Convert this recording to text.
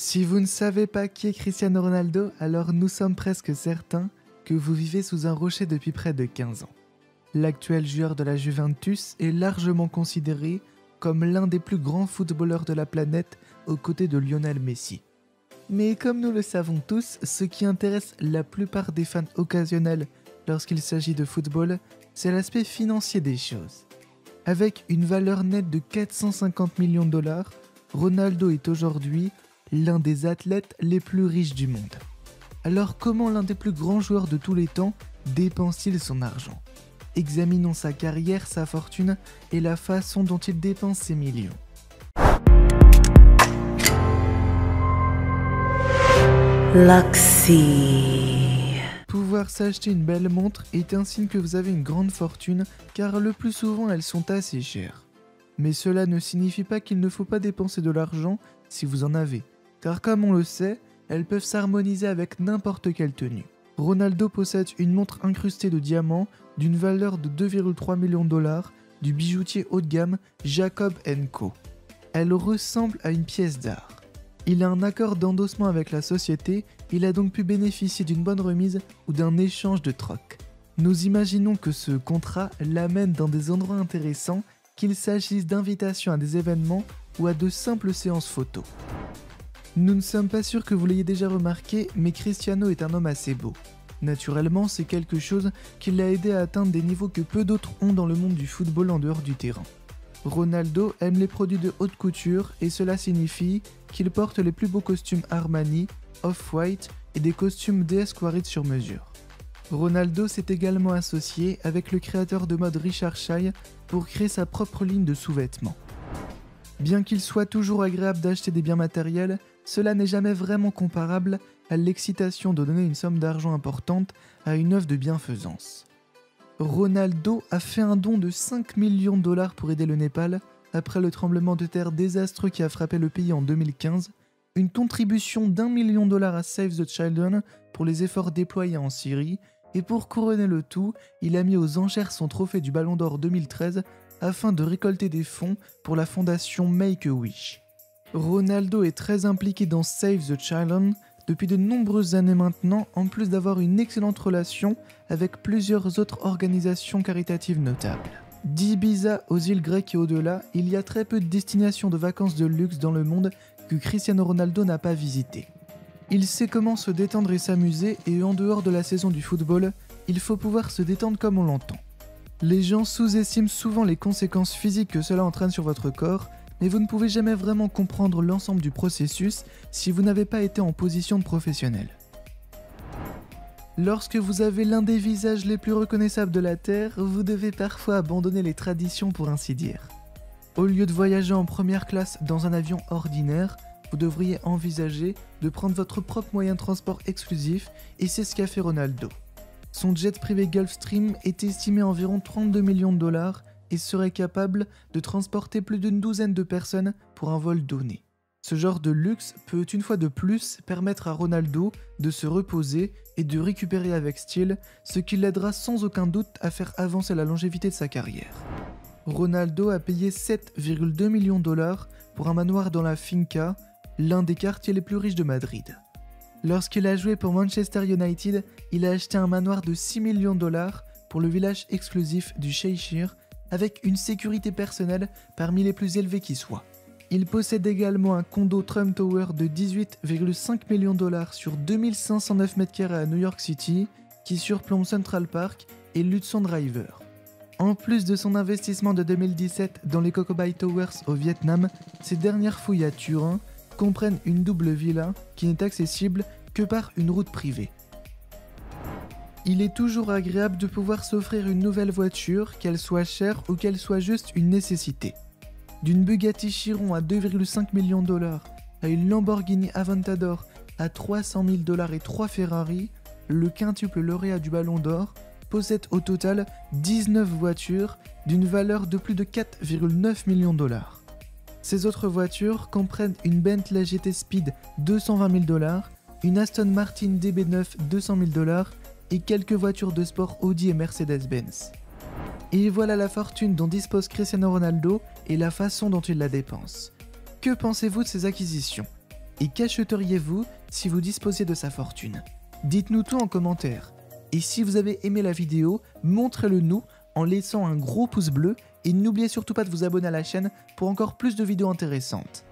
Si vous ne savez pas qui est Cristiano Ronaldo, alors nous sommes presque certains que vous vivez sous un rocher depuis près de 15 ans. L'actuel joueur de la Juventus est largement considéré comme l'un des plus grands footballeurs de la planète aux côtés de Lionel Messi. Mais comme nous le savons tous, ce qui intéresse la plupart des fans occasionnels lorsqu'il s'agit de football, c'est l'aspect financier des choses. Avec une valeur nette de 450 millions de dollars, Ronaldo est aujourd'hui l'un des athlètes les plus riches du monde. Alors comment l'un des plus grands joueurs de tous les temps dépense-t-il son argent ? Examinons sa carrière, sa fortune et la façon dont il dépense ses millions. Luxy. Pouvoir s'acheter une belle montre est un signe que vous avez une grande fortune car le plus souvent elles sont assez chères. Mais cela ne signifie pas qu'il ne faut pas dépenser de l'argent si vous en avez, car comme on le sait, elles peuvent s'harmoniser avec n'importe quelle tenue. Ronaldo possède une montre incrustée de diamants d'une valeur de 2,3 millions de dollars du bijoutier haut de gamme Jacob & Co. Elle ressemble à une pièce d'art. Il a un accord d'endossement avec la société, il a donc pu bénéficier d'une bonne remise ou d'un échange de troc. Nous imaginons que ce contrat l'amène dans des endroits intéressants, qu'il s'agisse d'invitations à des événements ou à de simples séances photos. Nous ne sommes pas sûrs que vous l'ayez déjà remarqué, mais Cristiano est un homme assez beau. Naturellement, c'est quelque chose qui l'a aidé à atteindre des niveaux que peu d'autres ont dans le monde du football en dehors du terrain. Ronaldo aime les produits de haute couture et cela signifie qu'il porte les plus beaux costumes Armani, Off-White et des costumes DS Quaritch sur mesure. Ronaldo s'est également associé avec le créateur de mode Richard Shy pour créer sa propre ligne de sous-vêtements. Bien qu'il soit toujours agréable d'acheter des biens matériels, cela n'est jamais vraiment comparable à l'excitation de donner une somme d'argent importante à une œuvre de bienfaisance. Ronaldo a fait un don de 5 millions de dollars pour aider le Népal après le tremblement de terre désastreux qui a frappé le pays en 2015, une contribution d'1 million de dollars à Save the Children pour les efforts déployés en Syrie, et pour couronner le tout, il a mis aux enchères son trophée du Ballon d'Or 2013 afin de récolter des fonds pour la fondation Make-A-Wish. Ronaldo est très impliqué dans Save the Children depuis de nombreuses années maintenant, en plus d'avoir une excellente relation avec plusieurs autres organisations caritatives notables. D'Ibiza aux îles grecques et au-delà, il y a très peu de destinations de vacances de luxe dans le monde que Cristiano Ronaldo n'a pas visitées. Il sait comment se détendre et s'amuser, et en dehors de la saison du football, il faut pouvoir se détendre comme on l'entend. Les gens sous-estiment souvent les conséquences physiques que cela entraîne sur votre corps, mais vous ne pouvez jamais vraiment comprendre l'ensemble du processus si vous n'avez pas été en position de professionnel. Lorsque vous avez l'un des visages les plus reconnaissables de la Terre, vous devez parfois abandonner les traditions pour ainsi dire. Au lieu de voyager en première classe dans un avion ordinaire, vous devriez envisager de prendre votre propre moyen de transport exclusif, et c'est ce qu'a fait Ronaldo. Son jet privé Gulfstream est estimé à environ 32 millions de dollars et serait capable de transporter plus d'une douzaine de personnes pour un vol donné. Ce genre de luxe peut une fois de plus permettre à Ronaldo de se reposer et de récupérer avec style, ce qui l'aidera sans aucun doute à faire avancer la longévité de sa carrière. Ronaldo a payé 7,2 millions de dollars pour un manoir dans la Finca, l'un des quartiers les plus riches de Madrid. Lorsqu'il a joué pour Manchester United, il a acheté un manoir de 6 millions de dollars pour le village exclusif du Cheshire, avec une sécurité personnelle parmi les plus élevées qui soient. Il possède également un condo Trump Tower de 18,5 millions de dollars sur 2509 m² à New York City, qui surplombe Central Park et l'Hudson River. En plus de son investissement de 2017 dans les Coco Bay Towers au Vietnam, ses dernières fouilles à Turin comprennent une double villa qui n'est accessible que par une route privée. Il est toujours agréable de pouvoir s'offrir une nouvelle voiture, qu'elle soit chère ou qu'elle soit juste une nécessité. D'une Bugatti Chiron à 2,5 millions de dollars à une Lamborghini Aventador à 300 000 dollars et 3 Ferrari, le quintuple lauréat du Ballon d'Or possède au total 19 voitures d'une valeur de plus de 4,9 millions de dollars. Ces autres voitures comprennent une Bentley GT Speed 220 000 dollars, une Aston Martin DB9 200 000 dollars et quelques voitures de sport Audi et Mercedes-Benz. Et voilà la fortune dont dispose Cristiano Ronaldo et la façon dont il la dépense. Que pensez-vous de ces acquisitions ? Et qu'achèteriez-vous si vous disposiez de sa fortune? Dites-nous tout en commentaire. Et si vous avez aimé la vidéo, montrez-le nous en laissant un gros pouce bleu et n'oubliez surtout pas de vous abonner à la chaîne pour encore plus de vidéos intéressantes.